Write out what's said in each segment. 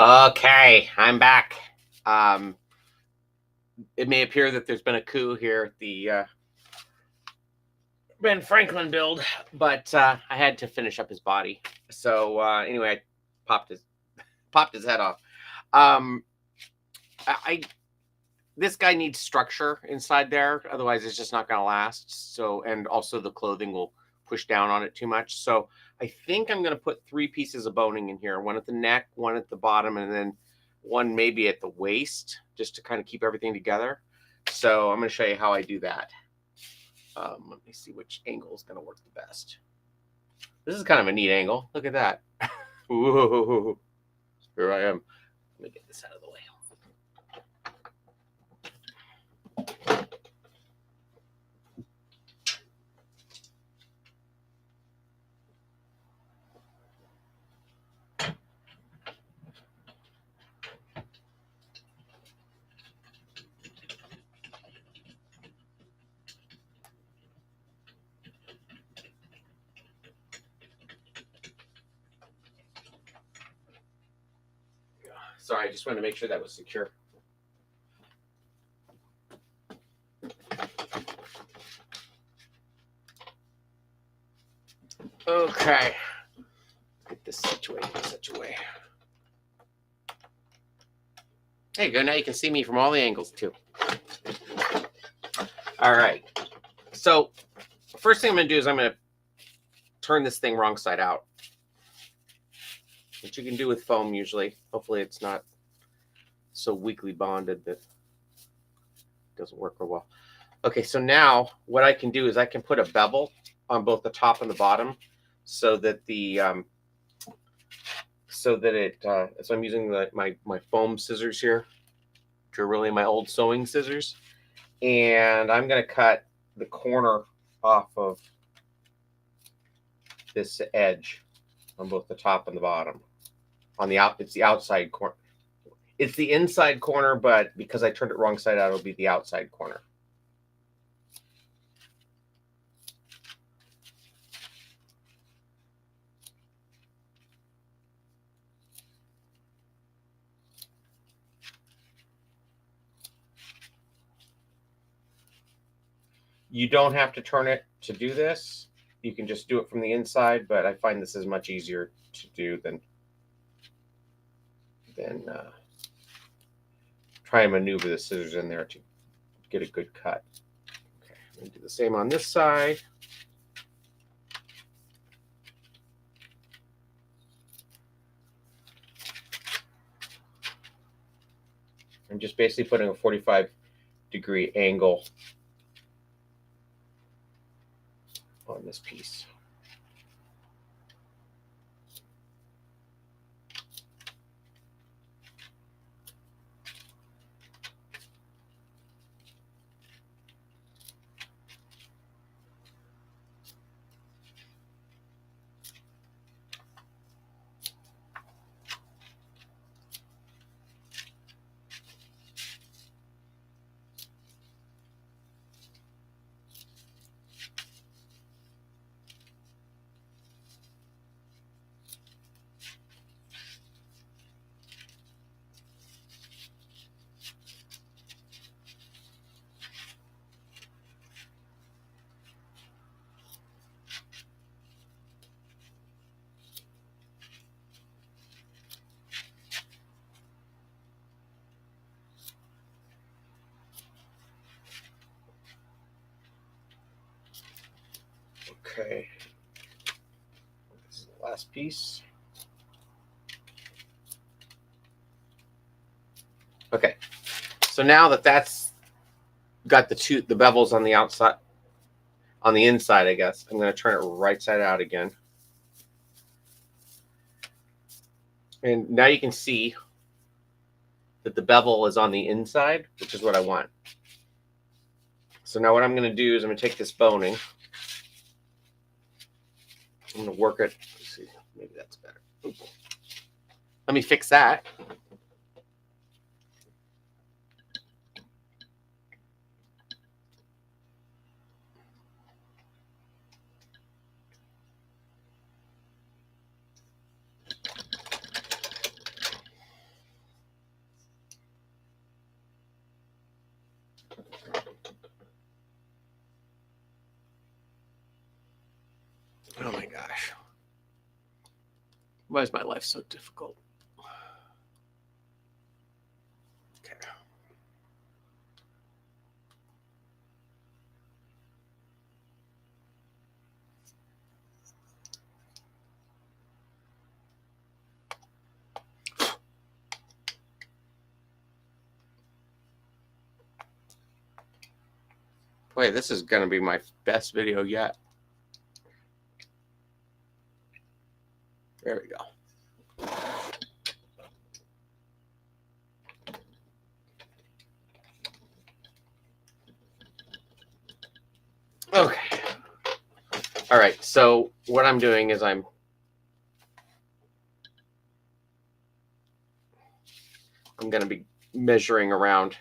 Okay, I'm back. Um, it may appear that there's been a coup here at the Ben Franklin build, but I had to finish up his body. So anyway, I popped his head off. I this guy needs structure inside there, otherwise it's just not going to last. So, and also the clothing will push down on it too much. So I think I'm going to put 3 pieces of boning in here: one at the neck, one at the bottom, and then one maybe at the waist, just to kind of keep everything together. So I'm going to show you how I do that. Let me see which angle is going to work the best. This is kind of a neat angle. Look at that. Ooh, here I am. Let me get this out of the way. Sorry, I just wanted to make sure that was secure. Okay. Get this situated in such a way. There you go. Now you can see me from all the angles too. All right. So first thing I'm going to do is I'm going to turn this thing wrong side out, which you can do with foam usually. Hopefully it's not so weakly bonded that it doesn't work real well. Okay, so now what I can do is I can put a bevel on both the top and the bottom, so that the so I'm using my foam scissors here, which are really my old sewing scissors, and I'm going to cut the corner off of this edge on both the top and the bottom. On the it's the outside corner. It's the inside corner, but because I turned it wrong side out, it'll be the outside corner. You don't have to turn it to do this. You can just do it from the inside, but I find this is much easier to do than try and maneuver the scissors in there to get a good cut. Okay, I'm going to do the same on this side. I'm just basically putting a 45-degree angle on this piece. Okay, this is the last piece. Okay, so now that that's got the bevels on the outside, on the inside, I guess, I'm going to turn it right side out again. And now you can see that the bevel is on the inside, which is what I want. So now what I'm going to do is I'm going to take this boning. I'm going to work it. Let's see, maybe that's better. Oops. Let me fix that. Oh my gosh. Why is my life so difficult? Okay. Boy, this is going to be my best video yet. There we go. Okay. All right. So what I'm doing is I'm going to be measuring around,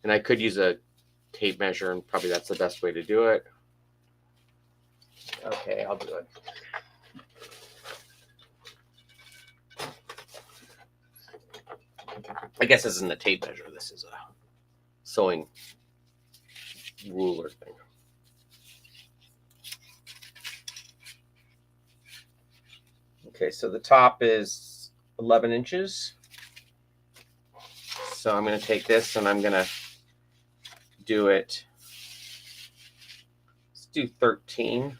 and I could use a tape measure, and probably that's the best way to do it. Okay, I'll do it. I guess this isn't a tape measure. This is a sewing ruler thing. Okay, so the top is 11 inches. So I'm going to take this and I'm going to do it. Let's do 13.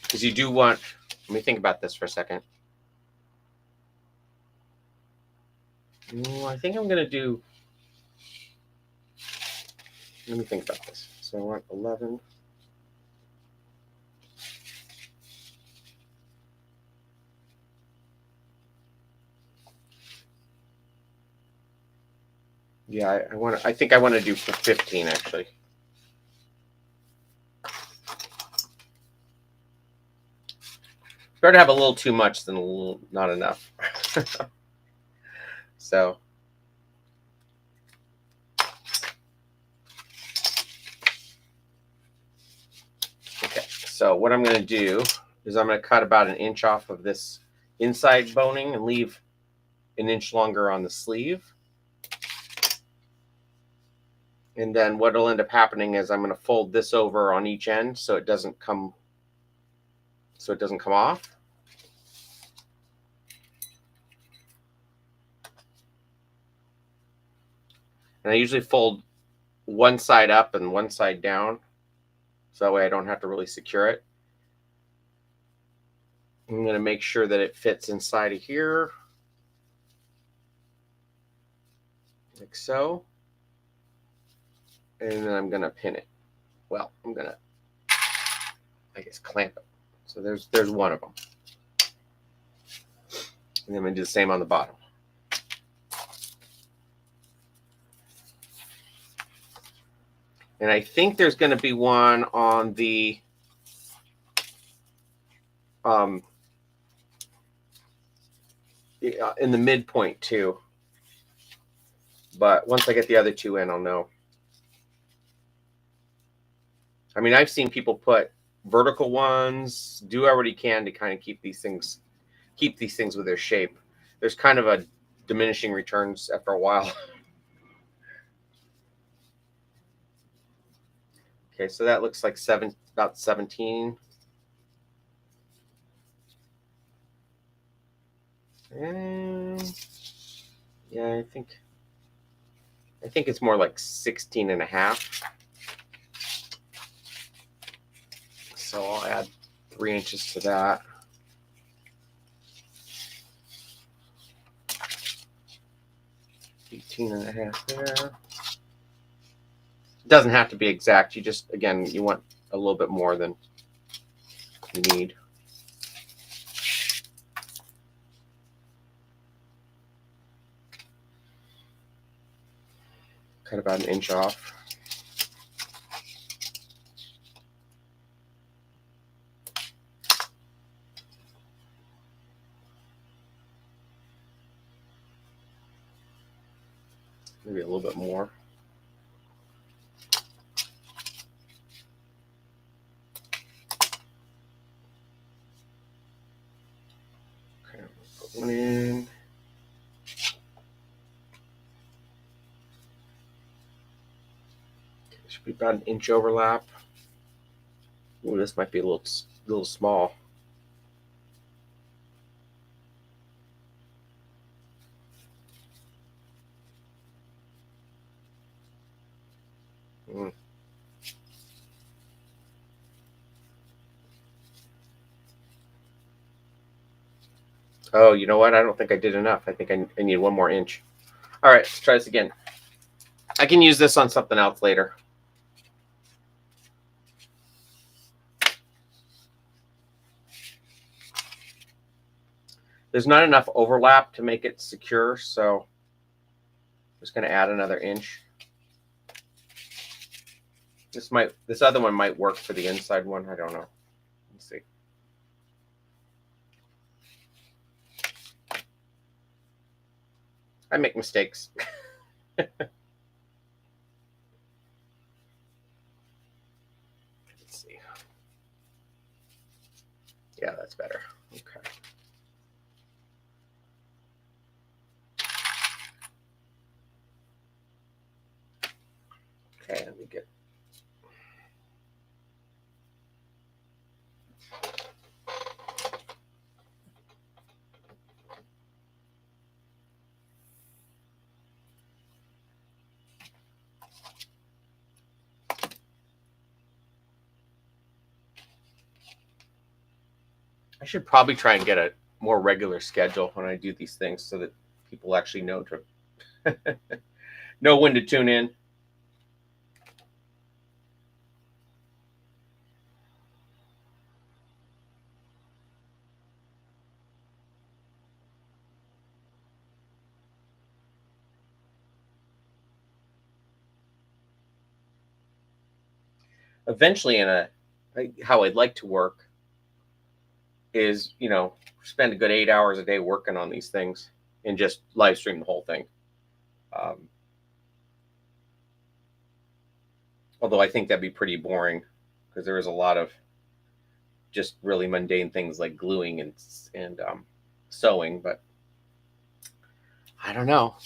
Because you do want, let me think about this for a second. I think I'm going to do, let me think about this. So I want 11. Yeah, I think I want to do 15 actually. Better to have a little too much than a little not enough. So okay, so what I'm going to do is I'm going to cut about 1 inch off of this inside boning and leave 1 inch longer on the sleeve. And then what will end up happening is I'm going to fold this over on each end so it doesn't come off. And I usually fold one side up and one side down, so that way I don't have to really secure it. I'm going to make sure that it fits inside of here, like so. And then I'm going to pin it. Well, I'm going to, I guess, clamp it. So there's one of them. And then I'm going to do the same on the bottom. And I think there's going to be one on the in the midpoint too. But once I get the other two in, I'll know. I mean, I've seen people put vertical ones, do whatever you can to kind of keep these things with their shape. There's kind of a diminishing returns after a while. Okay, so that looks like about 17. And yeah, I think it's more like 16 and a half. So I'll add 3 inches to that. $18 and a half there. It doesn't have to be exact. You just, again, you want a little bit more than you need. Cut about 1 inch off. Maybe a little bit more. Okay, put one in. Should be about an inch overlap. Ooh, this might be a little small. Mm. Oh, you know what? I don't think I did enough. I think I need 1 more inch. All right, let's try this again. I can use this on something else later. There's not enough overlap to make it secure, so I'm just going to add another inch. This other one might work for the inside one. I don't know. Let's see. I make mistakes. Let's see. Yeah, that's better. Okay. Okay, let me get. I should probably try and get a more regular schedule when I do these things so that people actually know know when to tune in. Eventually, how I'd like to work is, spend a good 8 hours a day working on these things and just live stream the whole thing. Although I think that'd be pretty boring because there is a lot of just really mundane things like gluing and sewing, but I don't know.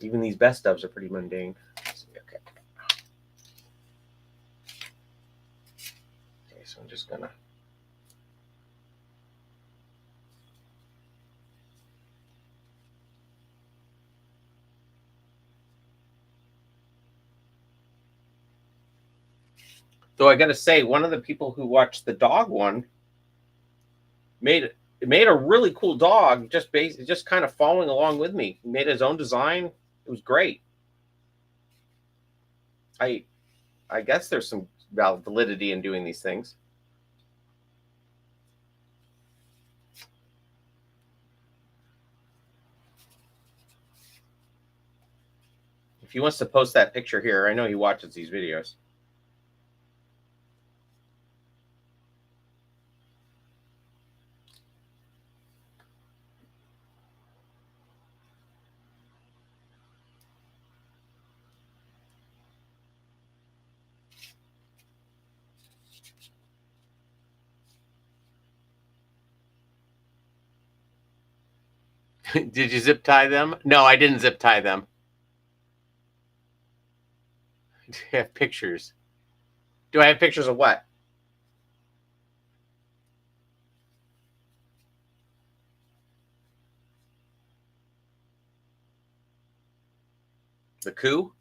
Even these best ofs are pretty mundane. Okay. Okay, so I'm just gonna. Though I got to say, one of the people who watched the dog one made a really cool dog, just kind of following along with me. He made his own design. It was great. I guess there's some validity in doing these things. If he wants to post that picture here, I know he watches these videos. Did you zip tie them? No, I didn't zip tie them. Do you have pictures? Do I have pictures of what? The coup?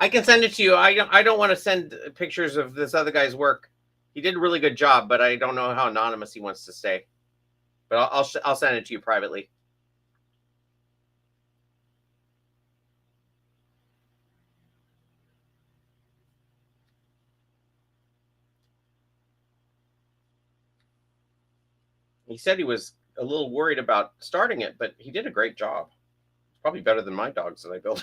I can send it to you. I don't want to send pictures of this other guy's work. He did a really good job, but I don't know how anonymous he wants to stay. But I'll send it to you privately. He said he was a little worried about starting it, but he did a great job. It's probably better than my dogs that I built.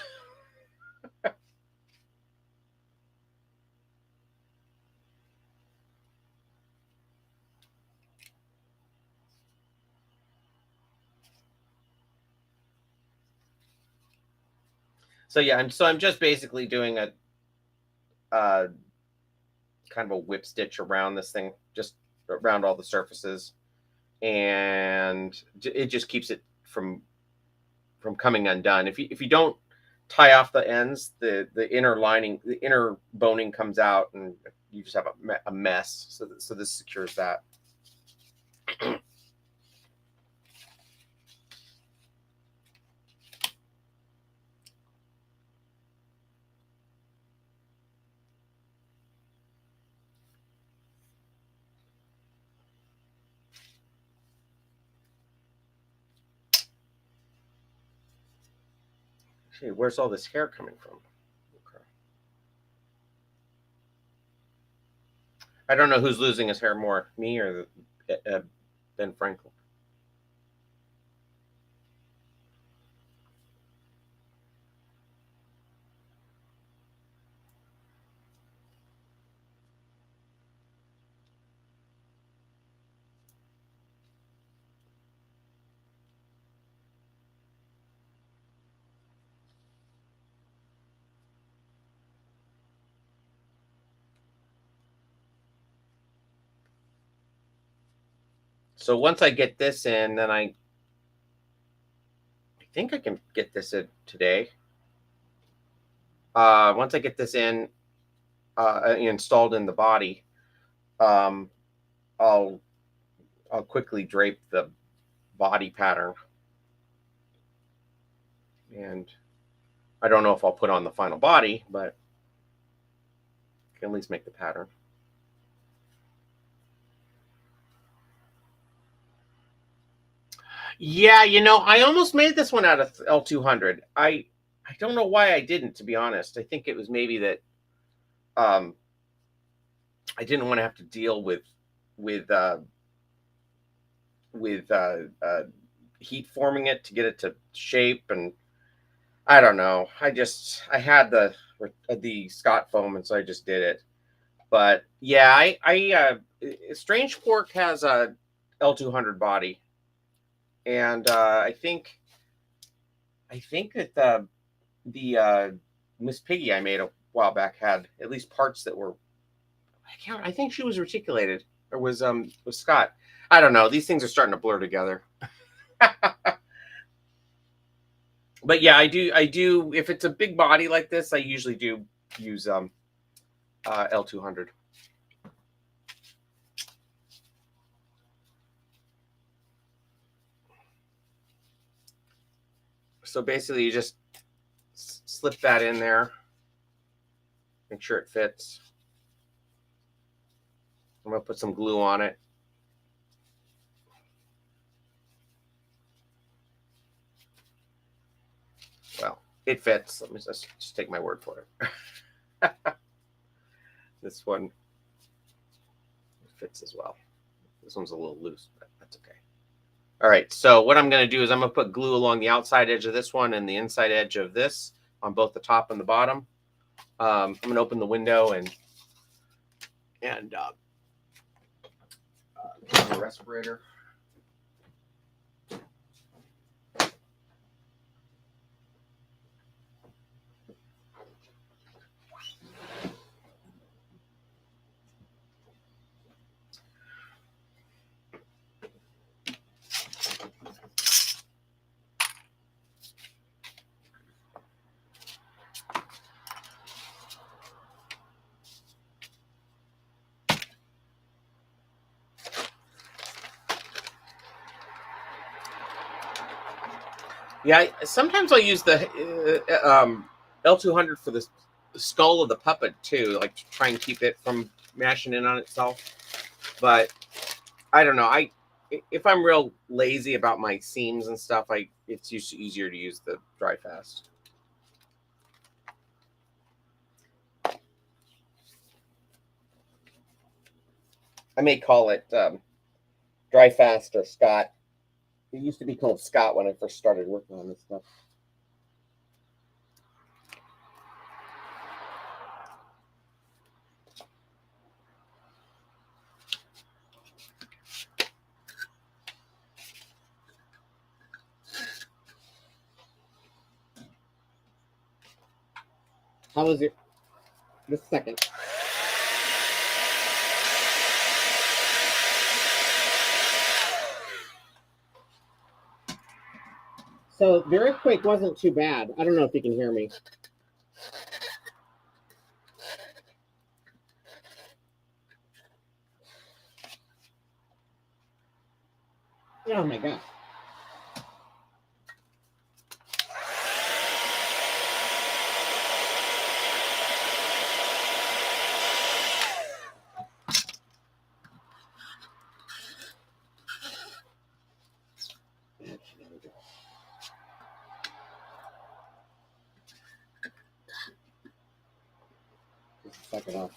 So yeah, I'm just basically doing kind of a whip stitch around this thing, just around all the surfaces, and it just keeps it from coming undone. If you don't tie off the ends, the inner lining, the inner boning comes out, and you just have a mess. So this secures that. Hey, where's all this hair coming from? Okay. I don't know who's losing his hair more, me or Ben Franklin. So once I get this in, then I think I can get this in today. Once I get this in, installed in the body, um, I'll quickly drape the body pattern, and I don't know if I'll put on the final body, but I can at least make the pattern. Yeah, I almost made this one out of L200. I don't know why I didn't, to be honest. I think it was maybe that I didn't want to have to deal with with uh, with heat forming it to get it to shape, and I don't know. I had the Scott foam, and so I just did it. But yeah, Strange Fork has a L200 body, and I think that the Miss Piggy I made a while back had at least parts that were, I think she was reticulated, or was Scott. I don't know. These things are starting to blur together. But yeah, I do if it's a big body like this, I usually do use L200. So basically you just slip that in there, make sure it fits. I'm gonna put some glue on it. Well, it fits. Let me just take my word for it. This one fits as well. This one's a little loose, but that's okay. All right, so what I'm going to do is I'm going to put glue along the outside edge of this one and the inside edge of this on both the top and the bottom. I'm going to open the window and put the respirator. Yeah, sometimes I'll use the L200 for the skull of the puppet too, like to try and keep it from mashing in on itself. But I don't know. If I'm real lazy about my seams and stuff, it's easier to use the dry fast. I may call it dry fast or Scott. It used to be called Scott when I first started working on this stuff. How was it? Just a second. So the earthquake wasn't too bad. I don't know if you can hear me. Oh my God. Just a second off.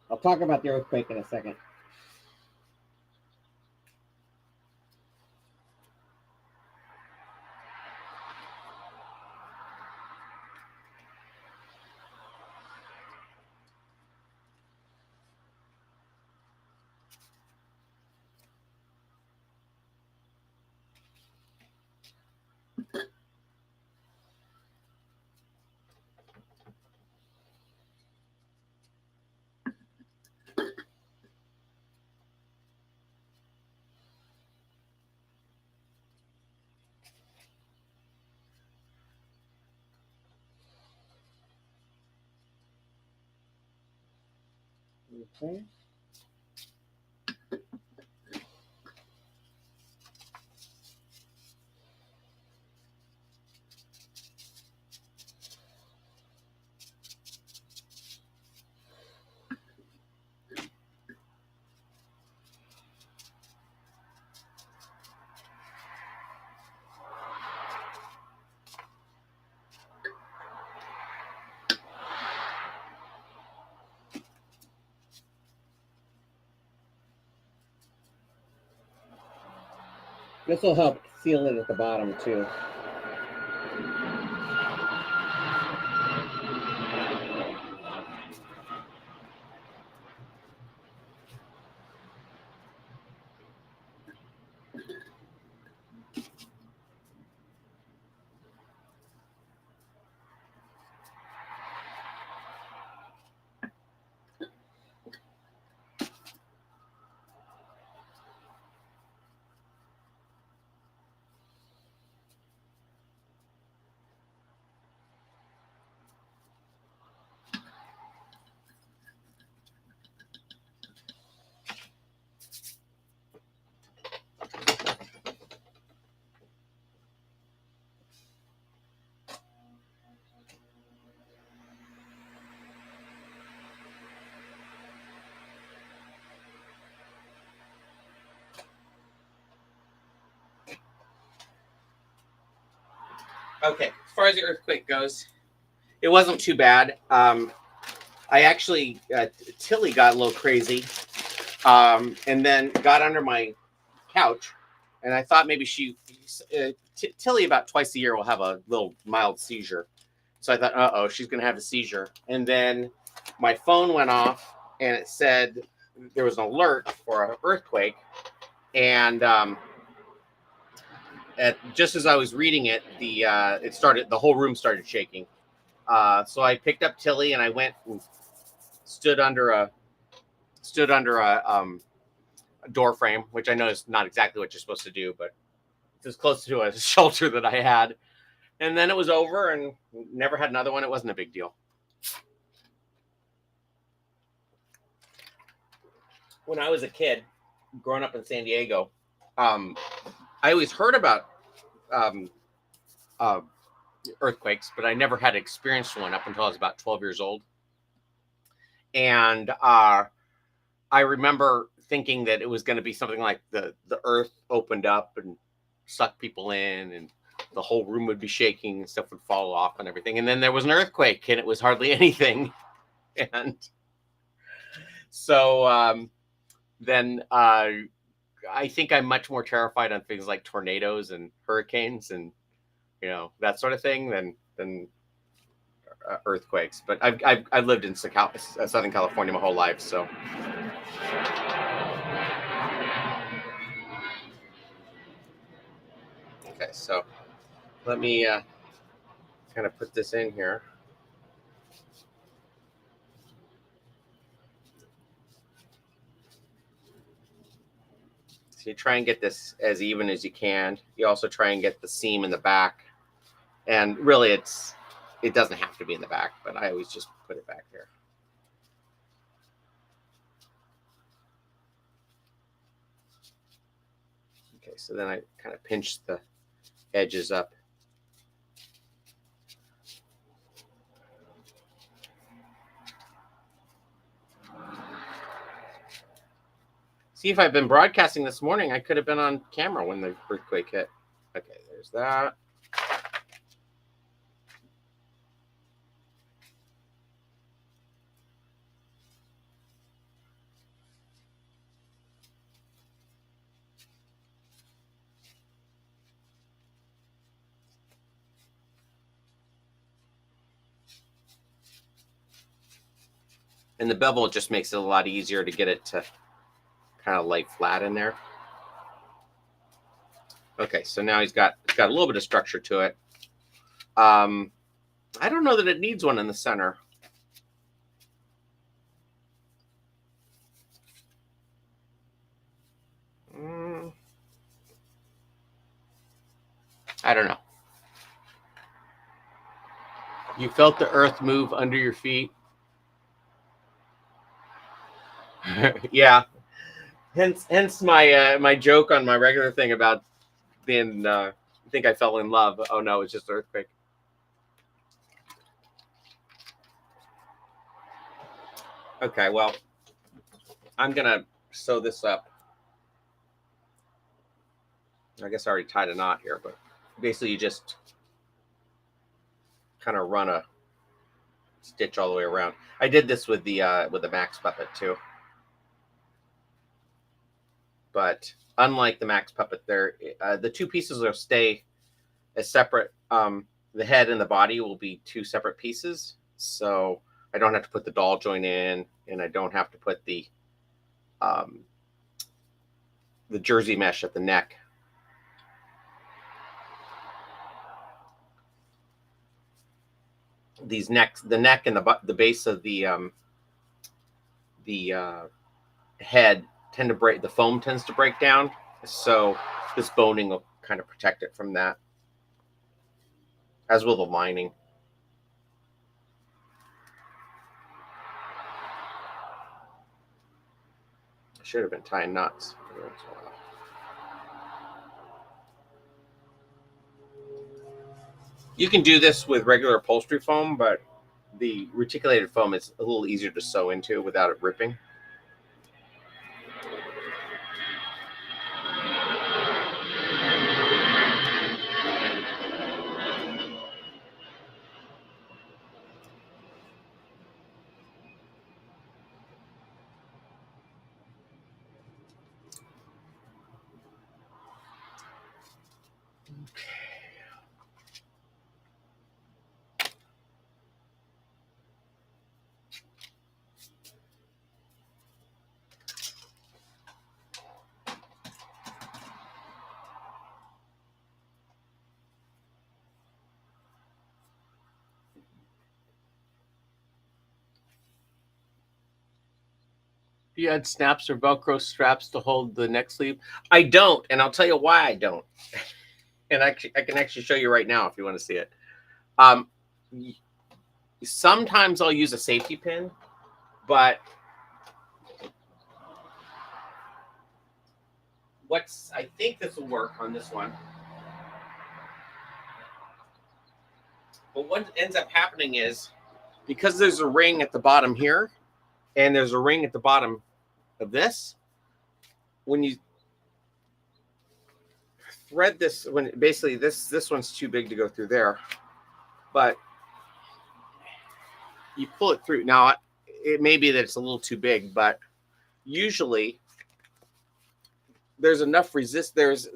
I'll talk about the earthquake in a second. Okay. This will help seal it at the bottom too. Okay, as far as the earthquake goes, it wasn't too bad. I actually, Tilly got a little crazy, and then got under my couch, and I thought maybe Tilly about twice a year will have a little mild seizure. So I thought, oh, she's going to have a seizure. And then my phone went off, and it said there was an alert for an earthquake. And just as I was reading it, the whole room started shaking. So I picked up Tilly and I went and stood under a door frame, which I know is not exactly what you're supposed to do, but it's as close to a shelter that I had. And then it was over, and never had another one. It wasn't a big deal. When I was a kid, growing up in San Diego, I always heard about earthquakes, but I never had experienced one up until I was about 12 years old. And I remember thinking that it was going to be something like the earth opened up and sucked people in, and the whole room would be shaking and stuff would fall off and everything. And then there was an earthquake, and it was hardly anything. And so then I think I'm much more terrified on things like tornadoes and hurricanes and that sort of thing than earthquakes. But I've lived in Southern California my whole life, so. Okay, so let me kind of put this in here. So you try and get this as even as you can. You also try and get the seam in the back. And really it doesn't have to be in the back, but I always just put it back there. Okay, so then I kind of pinch the edges up. See, if I've been broadcasting this morning, I could have been on camera when the earthquake hit. Okay, there's that. And the bevel just makes it a lot easier to get it to kind of lay flat in there. Okay, so now it's got a little bit of structure to it. I don't know that it needs one in the center. I don't know. You felt the earth move under your feet. Yeah. Hence my my joke on my regular thing about being I think I fell in love. Oh no, it's just earthquake. Okay, well, I'm gonna sew this up. I guess I already tied a knot here, but basically you just kind of run a stitch all the way around. I did this with the Max Puppet too. But unlike the Max Puppet, the two pieces will stay as separate. The head and the body will be two separate pieces, so I don't have to put the doll joint in, and I don't have to put the jersey mesh at the neck. The neck and the base of the head tend to break. The foam tends to break down, so this boning will kind of protect it from that, as will the lining. I should have been tying knots. You can do this with regular upholstery foam, but the reticulated foam is a little easier to sew into without it ripping. Do you add snaps or Velcro straps to hold the neck sleeve? I don't, and I'll tell you why I don't. And I can actually show you right now if you want to see it. Sometimes I'll use a safety pin, but I think this will work on this one. But what ends up happening is, because there's a ring at the bottom here, and there's a ring at the bottom of this, when you thread this, when basically this one's too big to go through there, but you pull it through. Now, it may be that it's a little too big, but usually there's enough there's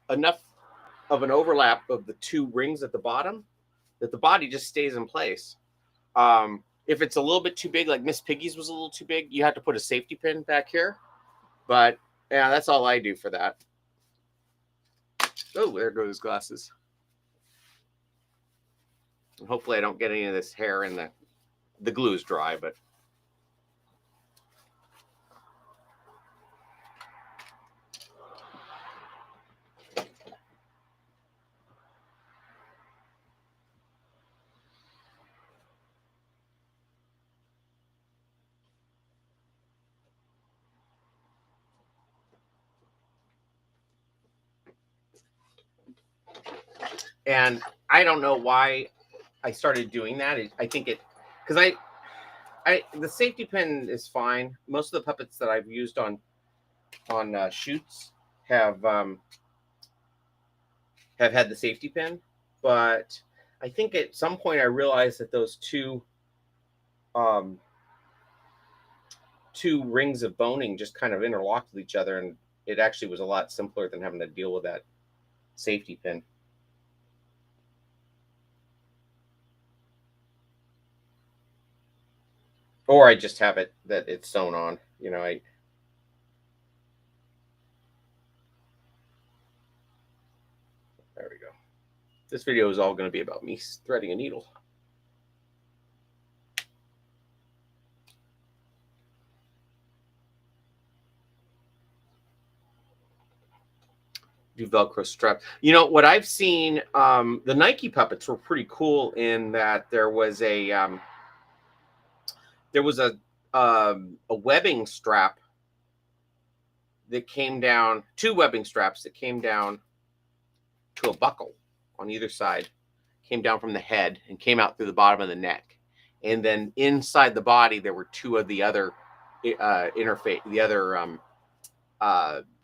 enough of an overlap of the two rings at the bottom that the body just stays in place. If it's a little bit too big, like Miss Piggy's was a little too big, you have to put a safety pin back here. But yeah, that's all I do for that. Oh, there go his glasses. And hopefully I don't get any of this hair in the glue is dry, but and I don't know why I started doing that. I think it because the safety pin is fine. Most of the puppets that I've used on shoots have had the safety pin, but I think at some point I realized that those two rings of boning just kind of interlocked with each other, and it actually was a lot simpler than having to deal with that safety pin. Or I just have it that it's sewn on. You know, there we go. This video is all going to be about me threading a needle. Do Velcro strap. You know what I've seen? The Nike puppets were pretty cool in that there was a webbing strap that came down, two webbing straps that came down to a buckle on either side, came down from the head and came out through the bottom of the neck. And then inside the body, there were two of the other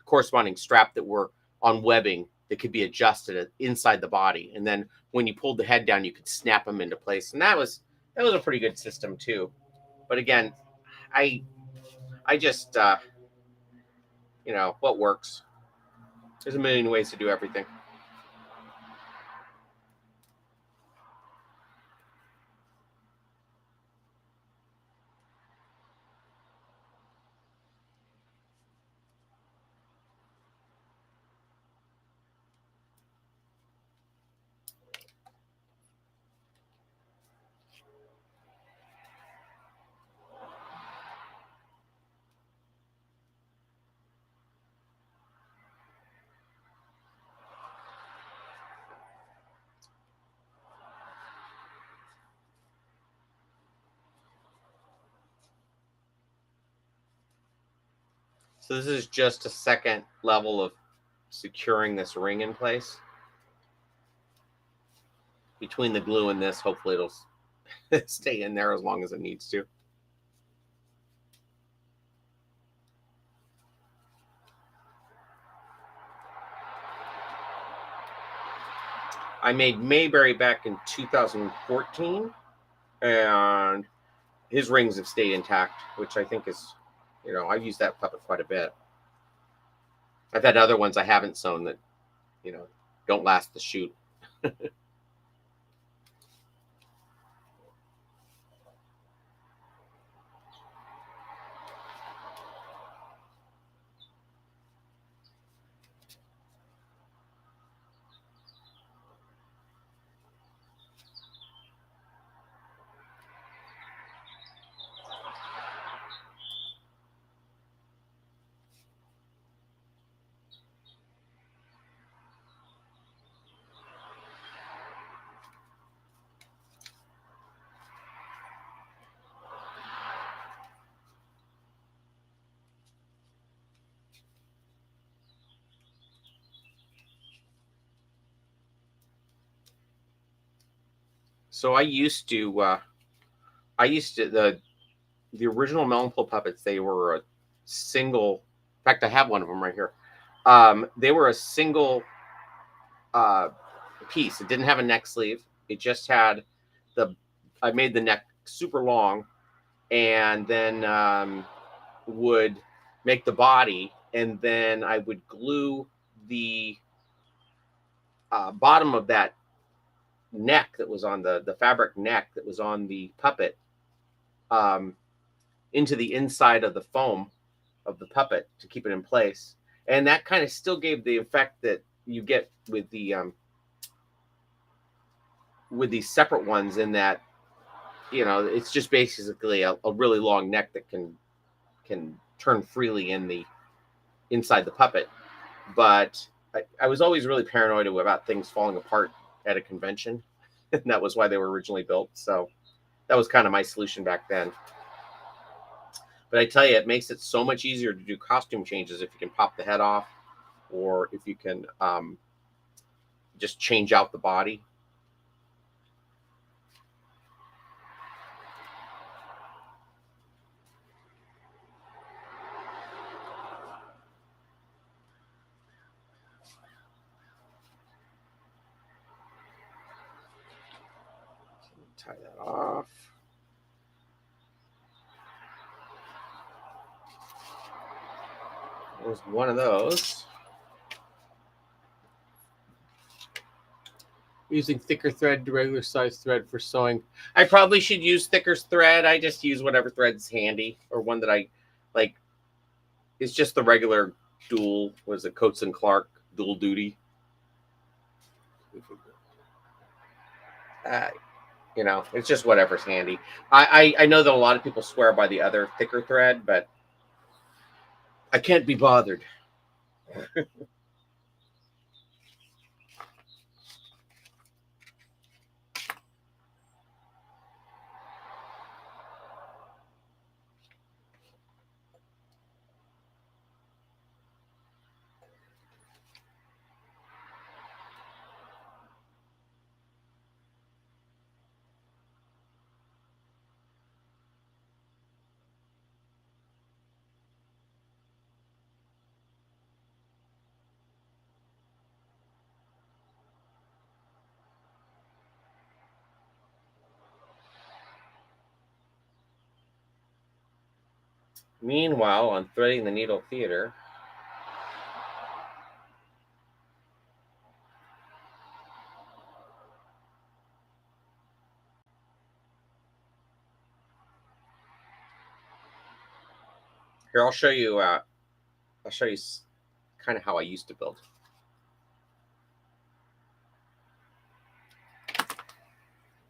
corresponding strap that were on webbing that could be adjusted inside the body. And then when you pulled the head down, you could snap them into place. And that was a pretty good system too. But again, I just what works. There's a million ways to do everything. So this is just a second level of securing this ring in place. Between the glue and this, hopefully it'll stay in there as long as it needs to. I made Mayberry back in 2014, and his rings have stayed intact, which I think is, I've used that puppet quite a bit. I've had other ones I haven't sewn that, don't last the shoot. So I used to the original Melonpool puppets. They were a single. In fact, I have one of them right here. They were a single piece. It didn't have a neck sleeve. It just had I made the neck super long, and then would make the body, and then I would glue the bottom of that neck that was on the fabric neck that was on the puppet into the inside of the foam of the puppet to keep it in place. And that kind of still gave the effect that you get with the with these separate ones in that, you know, it's just basically a really long neck that can turn freely in the inside the puppet. But I was always really paranoid about things falling apart at a convention. And that was why they were originally built. So that was kind of my solution back then. But I tell you, it makes it so much easier to do costume changes if you can pop the head off, or if you can just change out the body. Tie that off. There's one of those. Using thicker thread to regular size thread for sewing. I probably should use thicker thread. I just use whatever thread's handy, or one that I like. It's just the regular dual, was it Coates and Clark dual duty? You know, it's just whatever's handy. I know that a lot of people swear by the other thicker thread, but I can't be bothered. Meanwhile, on Threading the Needle Theater, here I'll show you. Kind of how I used to build.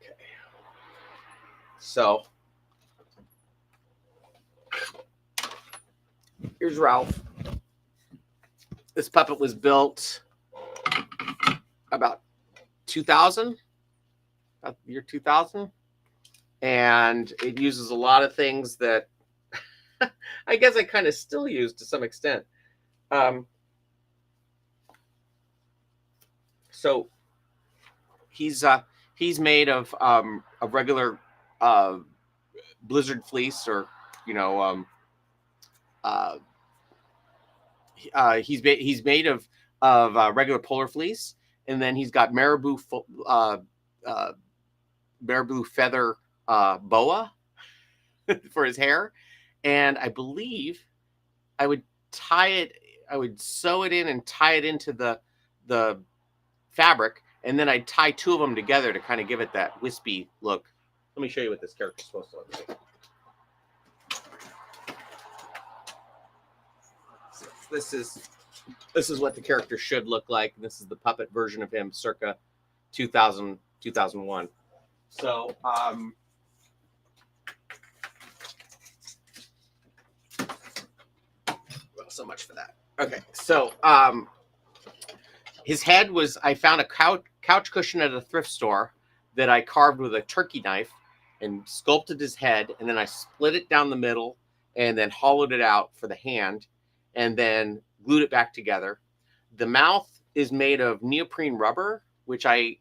Okay. So here's Ralph. This puppet was built about 2000, about the year 2000. And it uses a lot of things that I guess I kind of still use to some extent. So he's made of a regular blizzard fleece, or you know, he's made of regular polar fleece, and then he's got marabou feather boa for his hair. And I believe I would sew it in and tie it into the fabric, and then I'd tie two of them together to kind of give it that wispy look. Let me show you what this character's supposed to look like. So this is what the character should look like. This is the puppet version of him circa 2000, 2001. So well, so much for that. Okay, so his head was, I found a couch cushion at a thrift store that I carved with a turkey knife and sculpted his head, and then I split it down the middle and then hollowed it out for the hand, and then glued it back together. The mouth is made of neoprene rubber, which I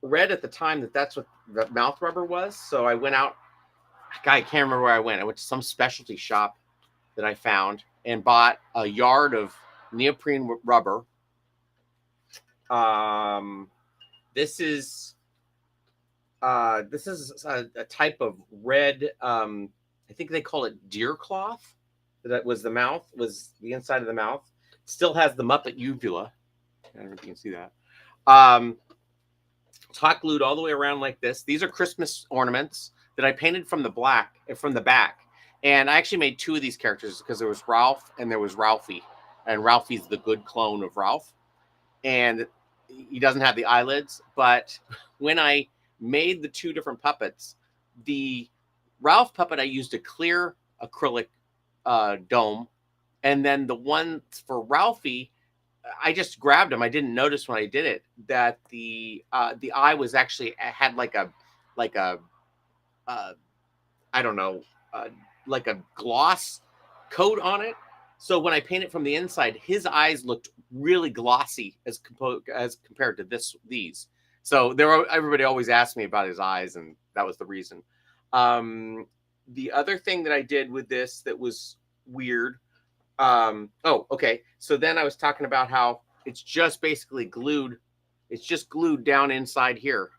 read at the time that that's what the mouth rubber was. So I went out, I can't remember where I went. I went to some specialty shop that I found and bought a yard of neoprene rubber. This is a type of red, I think they call it deer cloth. That was the mouth, was the inside of the mouth. Still has the Muppet uvula. I don't know if you can see that. It's hot glued all the way around like this. These are Christmas ornaments that I painted from the back. And I actually made two of these characters because there was Ralph and there was Ralphie. And Ralphie's the good clone of Ralph. And he doesn't have the eyelids. But when I made the two different puppets. The Ralph puppet, I used a clear acrylic dome. And then the ones for Ralphie, I just grabbed them. I didn't notice when I did it that the eye was actually had like a I don't know, like a gloss coat on it. So when I paint it from the inside, his eyes looked really glossy as compared to these. So everybody always asked me about his eyes, and that was the reason. The other thing that I did with this that was weird. Oh, okay. So then I was talking about how it's just basically glued. It's just glued down inside here.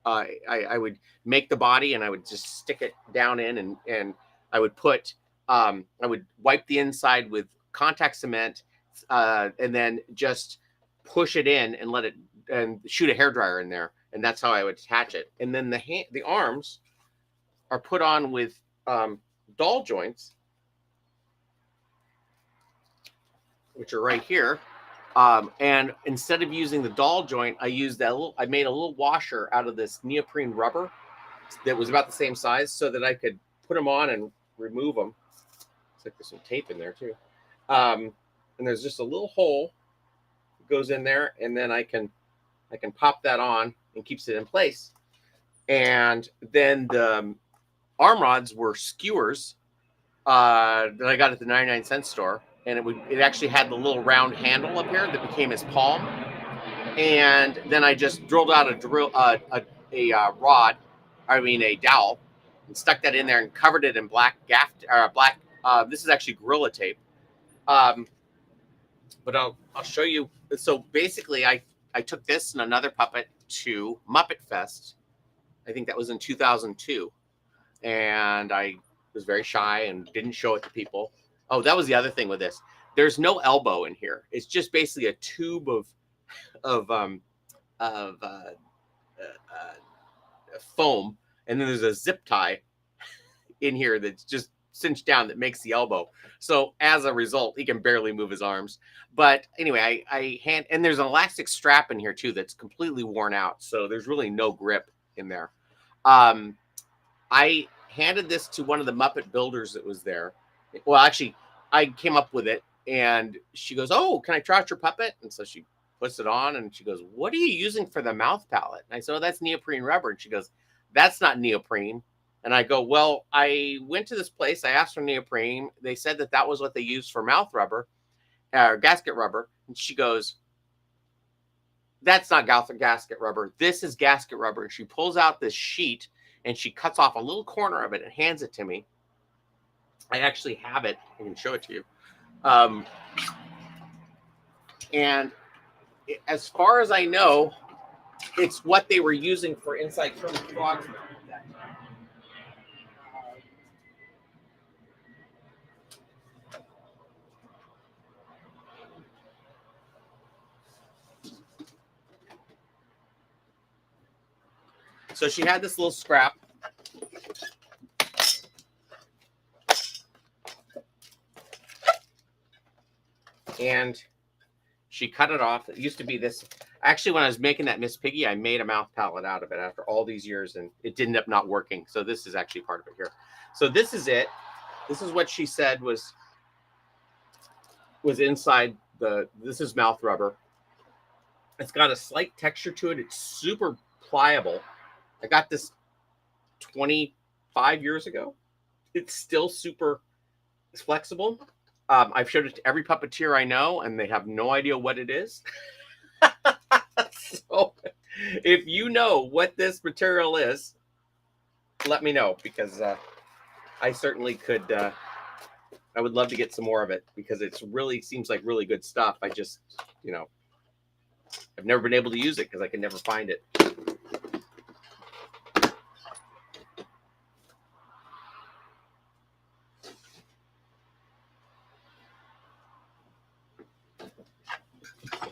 I would make the body and I would just stick it down in, and I would put I would wipe the inside with contact cement, and then just push it in and let it and shoot a hairdryer in there, and that's how I would attach it. And then the arms are put on with doll joints, which are right here. And instead of using the doll joint, I used I made a little washer out of this neoprene rubber that was about the same size, so that I could put them on and remove them. Looks like there's some tape in there too. And there's just a little hole that goes in there, and then I can pop that on and keeps it in place. And then the arm rods were skewers that I got at the 99-cent store. And it actually had the little round handle up here that became his palm. And then I just drilled out a dowel, and stuck that in there and covered it in black this is actually Gorilla Tape. But I'll show you. So basically, I took this and another puppet to Muppet Fest. I think that was in 2002, and I was very shy and didn't show it to people. Oh, that was the other thing with this. There's no elbow in here. It's just basically a tube of foam, and then there's a zip tie in here that's just cinched down that makes the elbow. So as a result, he can barely move his arms. But anyway, and there's an elastic strap in here too that's completely worn out. So there's really no grip in there. I handed this to one of the Muppet builders that was there. Well, actually, I came up with it, and she goes, "Oh, can I try out your puppet?" And so she puts it on, and she goes, "What are you using for the mouth palette?" And I said, "Oh, that's neoprene rubber." And she goes, "That's not neoprene." And I go, "Well, I went to this place. I asked for neoprene. They said that was what they used for mouth rubber, or gasket rubber." And she goes, "That's not gasket rubber. This is gasket rubber." And she pulls out this sheet, and she cuts off a little corner of it and hands it to me. I actually have it. I can show it to you. And as far as I know, it's what they were using for Inside Kermit the Frog. So she had this little scrap. And she cut it off. It used to be this. Actually, when I was making that Miss Piggy, I made a mouth palette out of it after all these years, and it did end up not working. So this is actually part of it here. So this is it. This is what she said was inside this is mouth rubber. It's got a slight texture to it. It's super pliable. I got this 25 years ago. It's still super flexible. I've showed it to every puppeteer I know, and they have no idea what it is. So if you know what this material is, let me know, because I certainly could. I would love to get some more of it, because it really seems like really good stuff. I just, I've never been able to use it because I can never find it.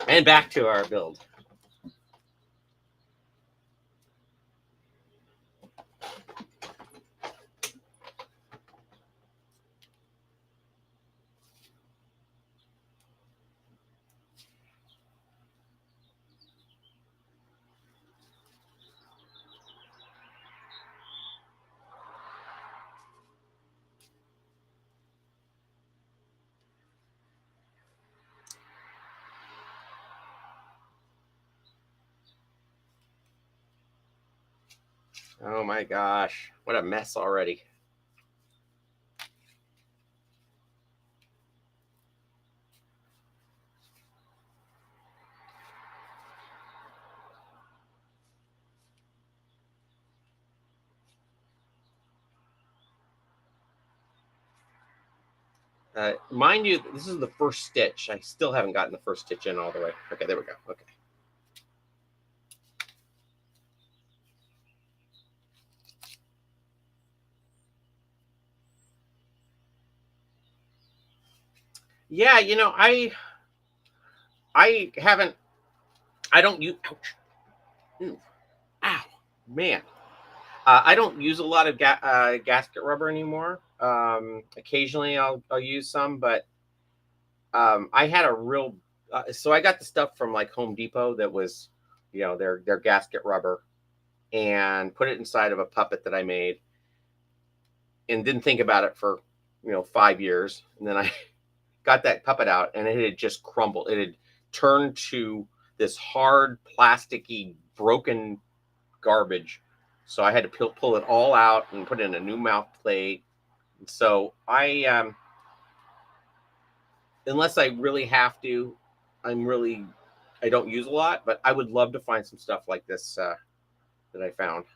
And back to our build. Oh my gosh, what a mess already. Mind you, this is the first stitch. I still haven't gotten the first stitch in all the way. Okay, there we go. Okay. Yeah, I haven't. I don't use. Ouch. Ooh, ow, man. I don't use a lot of gasket rubber anymore. Occasionally, I'll use some, but I had a real. So I got the stuff from like Home Depot that was, their gasket rubber, and put it inside of a puppet that I made, and didn't think about it for 5 years, and then I got that puppet out, and it had just crumbled. It had turned to this hard, plasticky, broken garbage. So I had to pull it all out and put in a new mouth plate. So unless I really have to, I don't use a lot, but I would love to find some stuff like this that I found.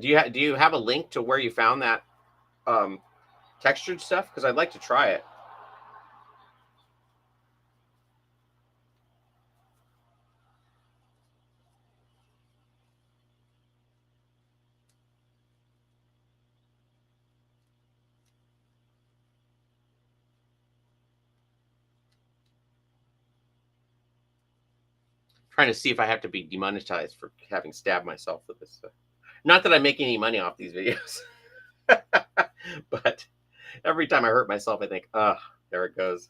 Do you have a link to where you found that um, textured stuff? Because I'd like to try it. Trying to see if I have to be demonetized for having stabbed myself with this. Not that I'm making any money off these videos, but every time I hurt myself, I think, there it goes.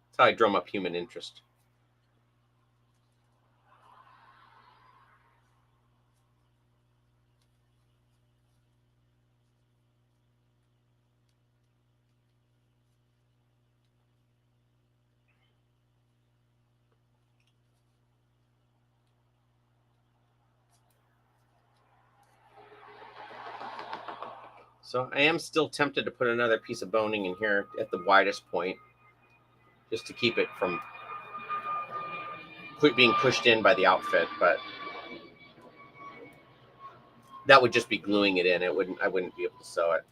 That's how I drum up human interest. So I am still tempted to put another piece of boning in here at the widest point, just to keep it from quit being pushed in by the outfit. But that would just be gluing it in. I wouldn't be able to sew it.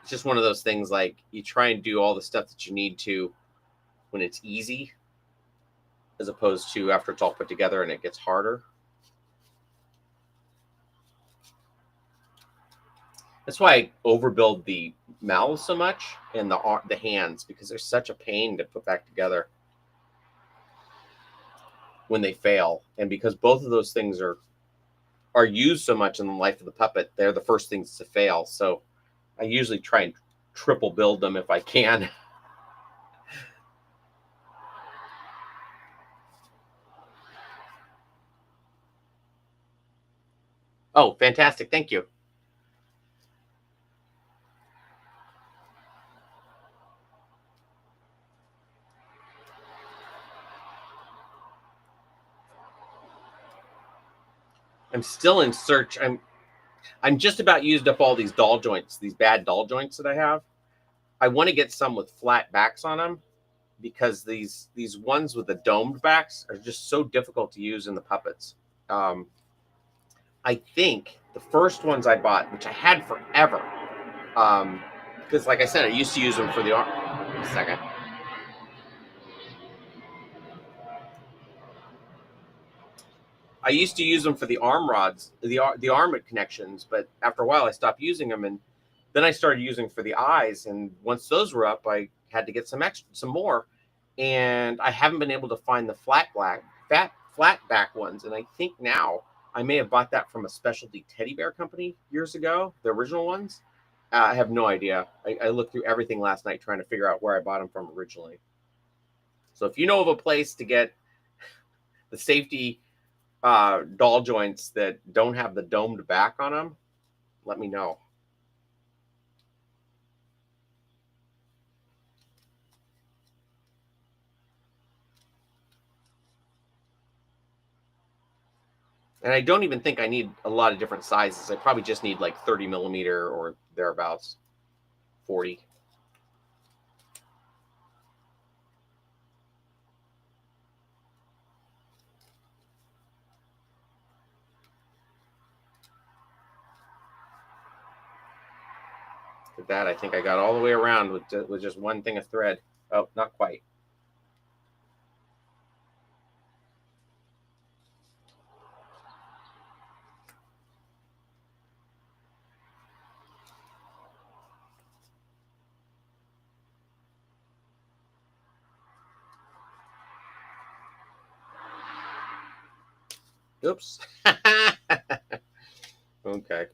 It's just one of those things, like you try and do all the stuff that you need to when it's easy, as opposed to after it's all put together and it gets harder. That's why I overbuild the mouths so much and the hands, because they're such a pain to put back together when they fail. And because both of those things are used so much in the life of the puppet, they're the first things to fail. So I usually try and triple build them if I can. Oh, fantastic. Thank you. I'm still in search. I'm just about used up all these doll joints, these bad doll joints that I have. I want to get some with flat backs on them, because these ones with the domed backs are just so difficult to use in the puppets. Um, I think the first ones I bought, which I had forever, because like I said, I used to use them for the arm. A second. I used to use them for the arm rods, the arm connections, but after a while I stopped using them, and then I started using for the eyes. And once those were up, I had to get some more, and I haven't been able to find the flat back ones. And I think now I may have bought that from a specialty teddy bear company years ago, the original ones. I have no idea. I looked through everything last night trying to figure out where I bought them from originally. So if you know of a place to get the safety doll joints that don't have the domed back on them, let me know. And I don't even think I need a lot of different sizes. I probably just need like 30 millimeter or thereabouts, 40. With that, I think I got all the way around with just one thing of thread. Oh, not quite. Oops. Okay.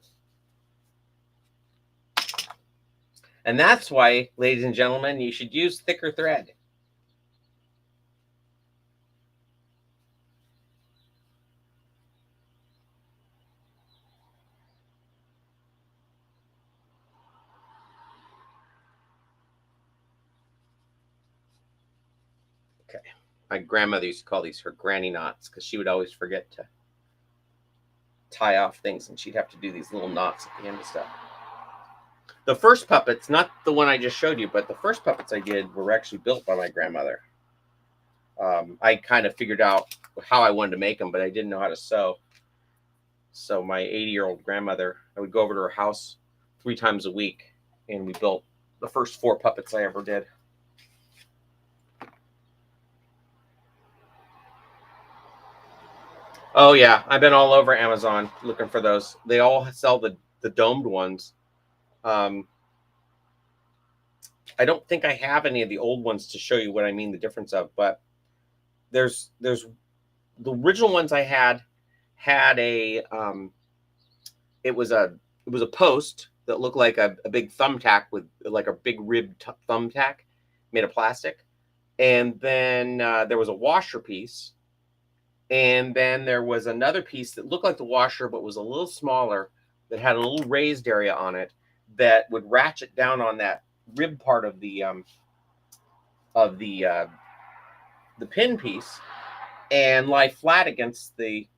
And that's why, ladies and gentlemen, you should use thicker thread. Okay. My grandmother used to call these her granny knots because she would always forget to tie off things and she'd have to do these little knots at the end of stuff. The first puppets, not the one I just showed you, but the first puppets I did were actually built by my grandmother. I kind of figured out how I wanted to make them, but I didn't know how to sew. So my 80-year-old grandmother, I would go over to her house 3 times a week, and we built the first 4 puppets I ever did. Oh yeah, I've been all over Amazon looking for those. They all sell the domed ones. I don't think I have any of the old ones to show you what I mean the difference of, but there's the original ones I had a it was a post that looked like a big thumbtack with like a big ribbed thumbtack made of plastic, and then there was a washer piece, and then there was another piece that looked like the washer but was a little smaller that had a little raised area on it that would ratchet down on that rib part of the pin piece and lie flat against the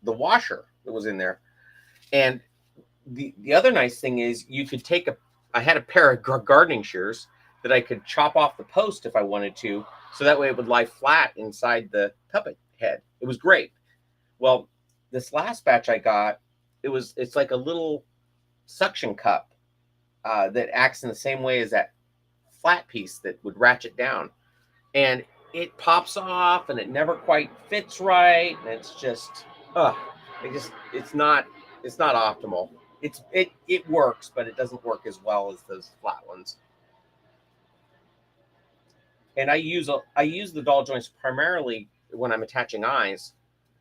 washer that was in there. And the other nice thing is you could take I had a pair of gardening shears that I could chop off the post if I wanted to, so that way it would lie flat inside the puppet head. It was great. Well, this last batch I got, it's like a little suction cup that acts in the same way as that flat piece that would ratchet down, and it pops off and it never quite fits right, and it's just it's not optimal. It works, but it doesn't work as well as those flat ones. And I use the doll joints primarily when I'm attaching eyes,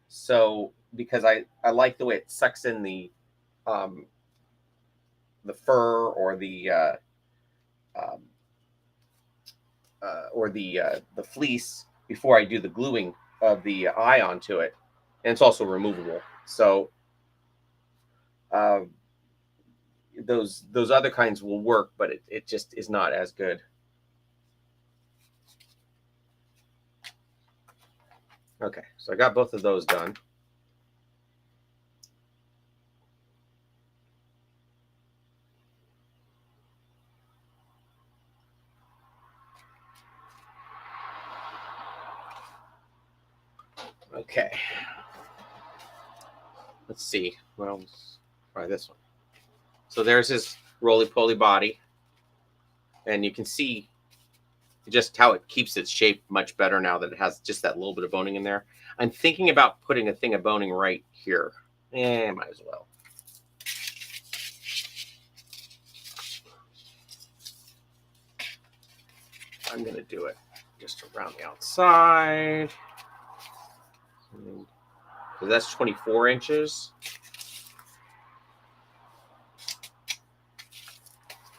so because I like the way it sucks in the fur or the fleece before I do the gluing of the eye onto it, and it's also removable. So those other kinds will work, but it just is not as good. Okay, so I got both of those done. Okay, let's see. Well, let's try this one. So there's his roly-poly body, and you can see just how it keeps its shape much better now that it has just that little bit of boning in there. I'm thinking about putting a thing of boning right here. Might as well. I'm going to do it just around the outside. So that's 24 inches.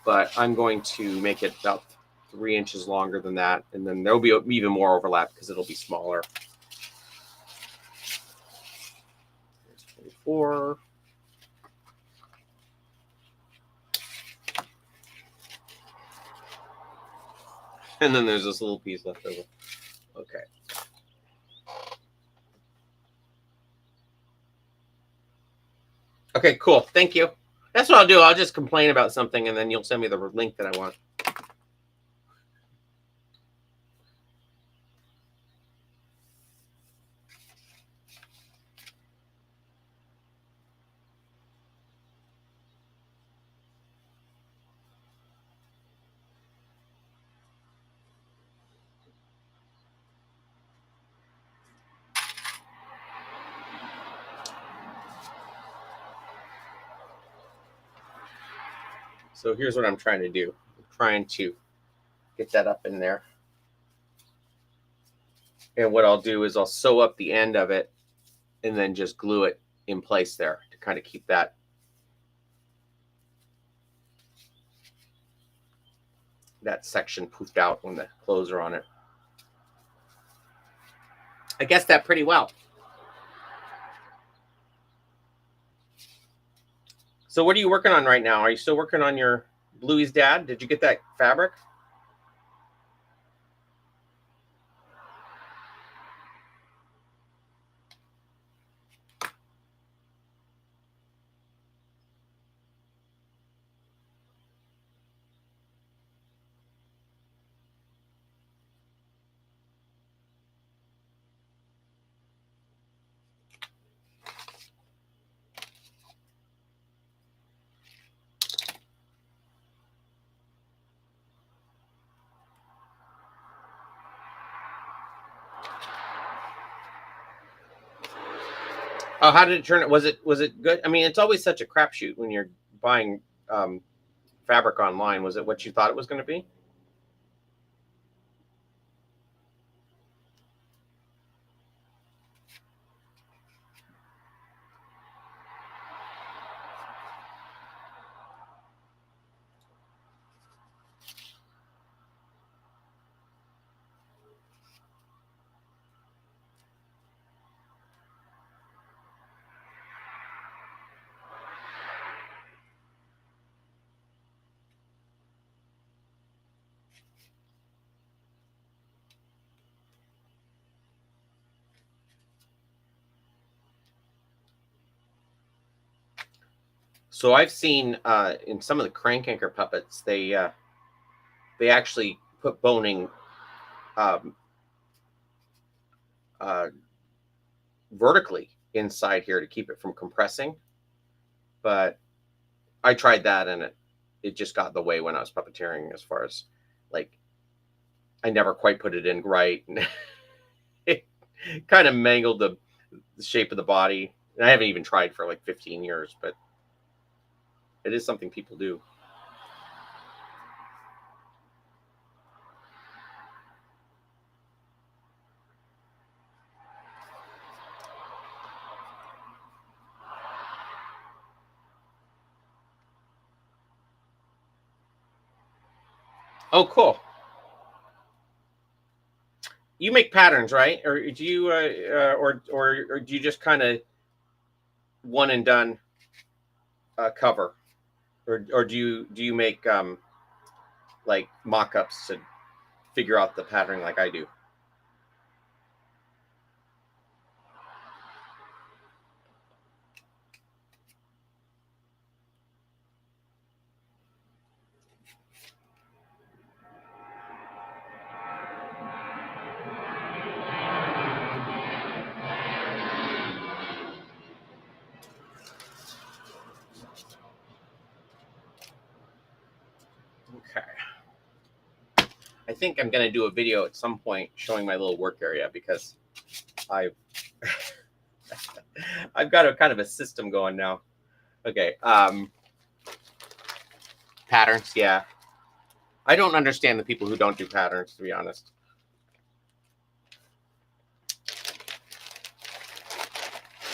But I'm going to make it about 3 inches longer than that. And then there'll be even more overlap because it'll be smaller. 24. And then there's this little piece left over. Okay. Okay, cool. Thank you. That's what I'll do. I'll just complain about something, and then you'll send me the link that I want. So here's what I'm trying to do. I'm trying to get that up in there. And what I'll do is I'll sew up the end of it and then just glue it in place there to kind of keep that section poofed out when the clothes are on it. I guessed that pretty well. So what are you working on right now? Are you still working on your Bluey's dad? Did you get that fabric? Oh, how did it turn? Was it good? I mean, it's always such a crapshoot when you're buying fabric online. Was it what you thought it was going to be? So I've seen in some of the crank anchor puppets, they actually put boning vertically inside here to keep it from compressing. But I tried that and it just got in the way when I was puppeteering, as far as like I never quite put it in right. And it kind of mangled the shape of the body. And I haven't even tried for like 15 years, but it is something people do. Oh, cool. You make patterns, right? Or do you, or do you just kind of one and done cover, or do you make like mock-ups to figure out the patterning like I do? Okay. I think I'm going to do a video at some point showing my little work area because I've got a kind of a system going now. Okay. Patterns. Yeah. I don't understand the people who don't do patterns, to be honest.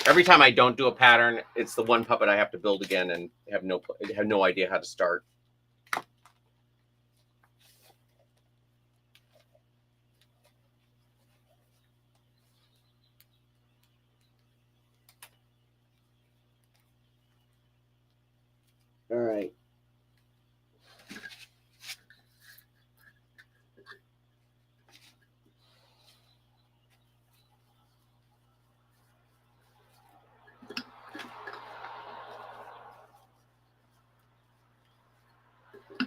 Every time I don't do a pattern, it's the one puppet I have to build again and have no idea how to start. All right.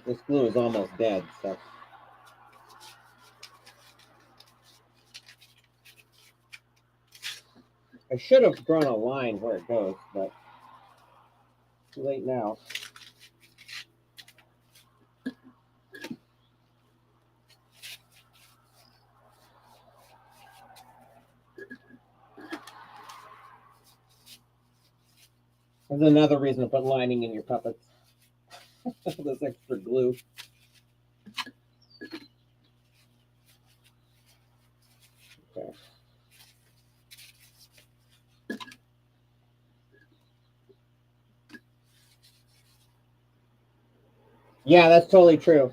This glue is almost dead, so. I should have drawn a line where it goes, but too late now. There's another reason to put lining in your puppets. This extra glue. Okay. Yeah, that's totally true.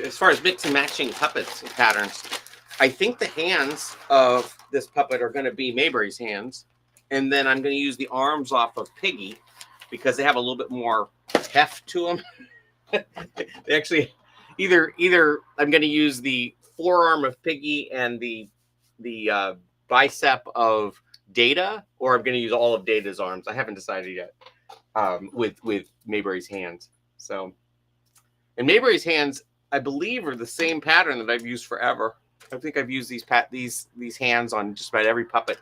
As far as mix and matching puppets patterns, I think the hands of this puppet are going to be Mayberry's hands, and then I'm going to use the arms off of Piggy because they have a little bit more heft to them. They actually either I'm going to use the forearm of Piggy and the bicep of Data, or I'm going to use all of Data's arms. I haven't decided yet. With Mayberry's hands. So, and Mayberry's hands, I believe, are the same pattern that I've used forever. I think I've used these hands on just about every puppet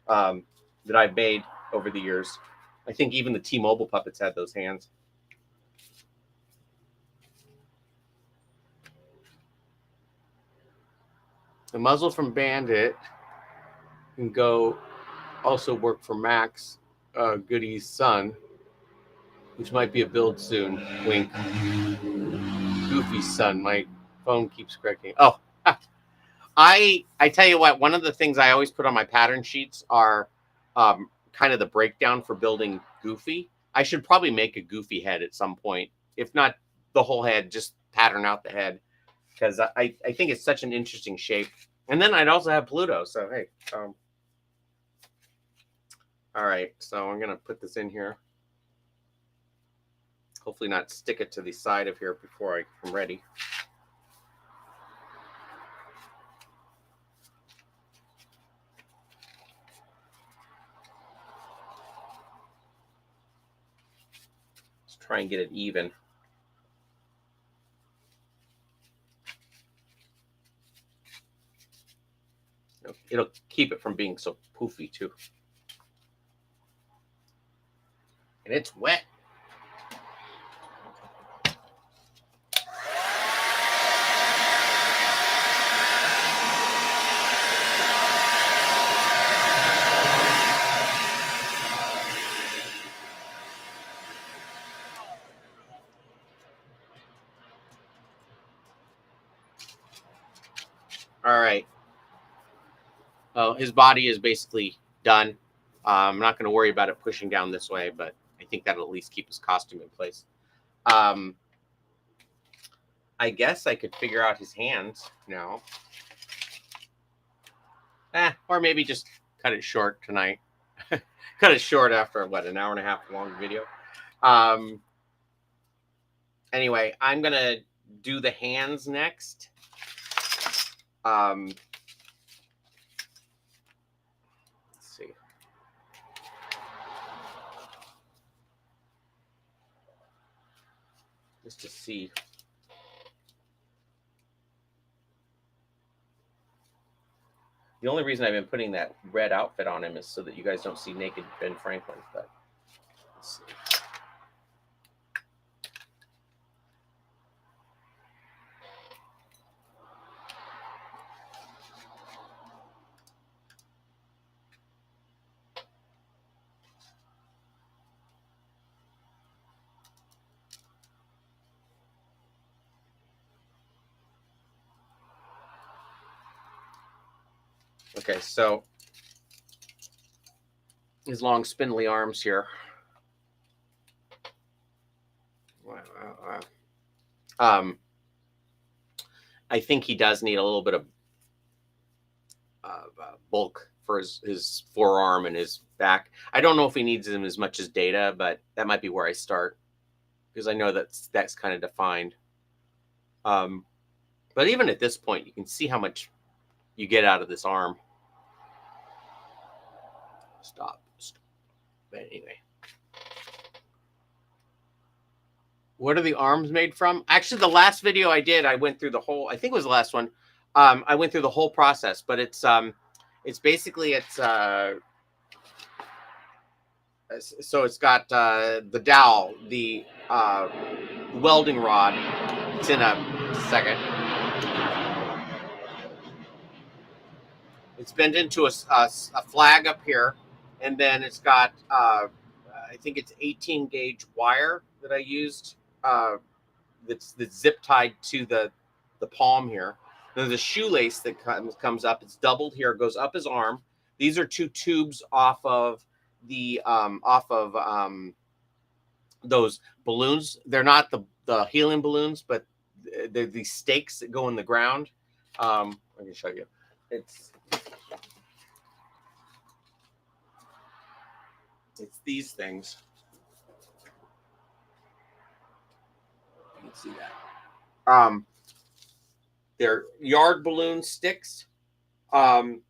that I've made over the years. I think even the T-Mobile puppets had those hands. The muzzle from Bandit can go also work for Max Goody's son, which might be a build soon. Wink. Goofy's son. My phone keeps cracking. Oh, I tell you what. One of the things I always put on my pattern sheets are kind of the breakdown for building Goofy. I should probably make a Goofy head at some point. If not the whole head, just pattern out the head, because I think it's such an interesting shape. And then I'd also have Pluto. So hey, all right. So I'm gonna put this in here. Hopefully not stick it to the side of here before I'm ready. Let's try and get it even. It'll keep it from being so poofy too. And it's wet. All right. Oh, his body is basically done. I'm not going to worry about it pushing down this way, but I think that'll at least keep his costume in place. I guess I could figure out his hands now. Or maybe just cut it short tonight. Cut it short after, what, an hour and a half long video. Anyway, I'm going to do the hands next. Let's see. Just to see. The only reason I've been putting that red outfit on him is so that you guys don't see naked Ben Franklin. But let's see. Okay, so his long spindly arms here. I think he does need a little bit of bulk for his forearm and his back. I don't know if he needs him as much as Data, but that might be where I start because I know that's kind of defined. But even at this point, you can see how much you get out of this arm. Stop. But anyway. What are the arms made from? Actually, the last video I did, I went through the whole, I think it was the last one. I went through the whole process, but it's basically, so it's got the dowel, the welding rod. It's in a second. It's bent into a flag up here, and then it's got, I think it's 18 gauge wire that I used. That's zip tied to the palm here. There's a shoelace that comes up. It's doubled here. It goes up his arm. These are two tubes off of the those balloons. They're not the helium balloons, but they're these stakes that go in the ground. I can show you. It's these things. You can see that. They're yard balloon sticks. And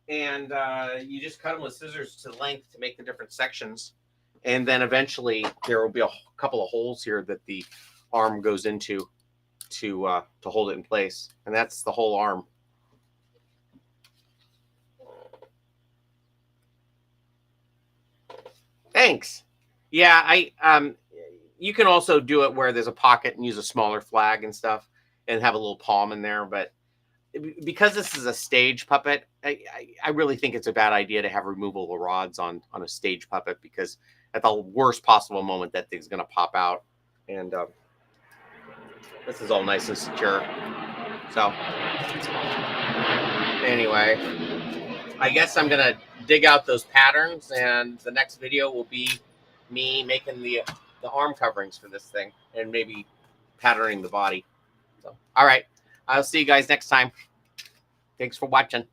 you just cut them with scissors to length to make the different sections. And then eventually there will be a couple of holes here that the arm goes into to hold it in place. And that's the whole arm. Thanks. Yeah, you can also do it where there's a pocket and use a smaller flag and stuff and have a little palm in there. But because this is a stage puppet, I really think it's a bad idea to have removable rods on a stage puppet because at the worst possible moment, that thing's going to pop out. And this is all nice and secure. So anyway, I guess I'm going to dig out those patterns, and the next video will be me making the arm coverings for this thing and maybe patterning the body. So, all right. I'll see you guys next time. Thanks for watching.